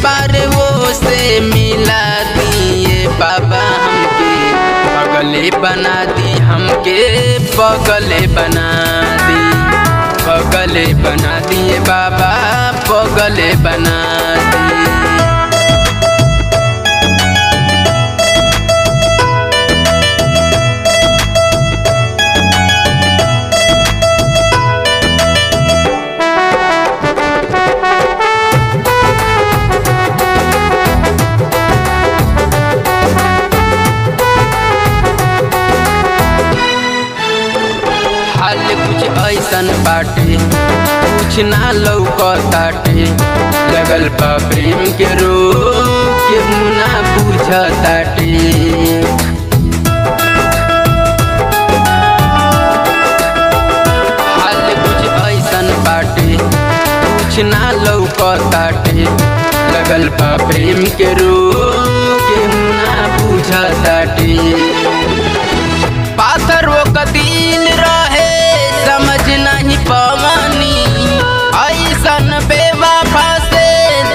बार वो से मिला दिए बाबा हमके पगले बना दी, हमके पगले बना दी, पगले बना दिए बाबा पगले बना दी। कुछ ऐसन बाटे कुछ ना लौकताटे, लगल बा प्रेम के रोग केहू ना बुझताटे। हाल कुछ ऐसन बाटे कुछ ना लौकताटे, लगल बा प्रेम के रोग केहू ना बुझताटे। पाथर वो कतील रहे समझ नहीं पवानी, ऐसन बेवफा से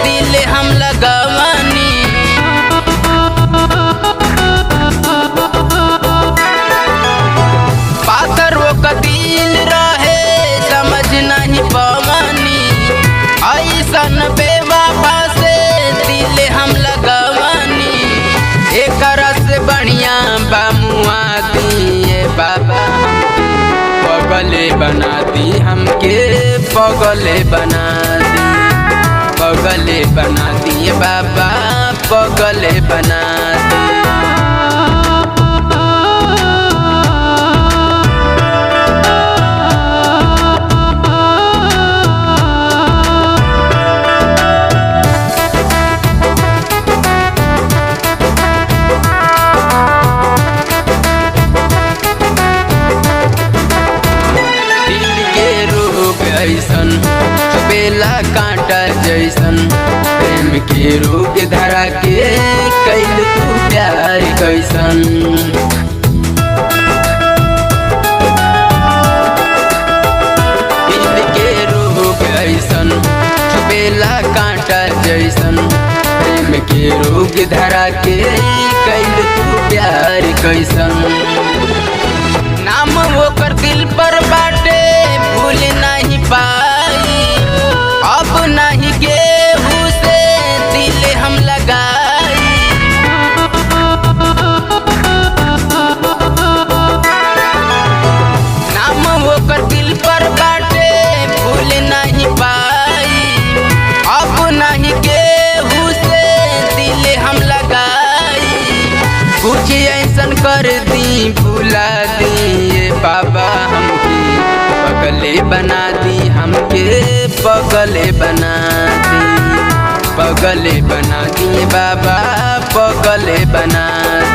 दिल हम लगवानी। पाथर वो कतील रहे समझ नहीं पवानी, ऐसन बेवफा से दिल हम लगवानी। एक रस बढ़िया बामुआ दिए बाबा पगले बना दी, हमके पगले बना दी, पगले बना दिए बाबा पगले बना दी। ऐसन चुबेला कांटा जैसन, प्रेम के रोग धरा के कैल तू प्यार कैसन। दिल के रोग ऐसन चुबेला कांटा जैसन, प्रेम के रोग धरा के कैल तू प्यार कैसन। नाम वो कर दिल पर बाटे भूल नहीं पाई, अब नहीं केहू से दिल हम लगाई। नाम वो कर दिल पर बाटे भूल नहीं पाई, अब नहीं केहू से दिल हम लगाई। कुछ ऐसन कर दी भुला दिए बाबा हमके पगले बना दी, हमके पगले बना दी, पगले बना दिए बाबा पगले बना दी।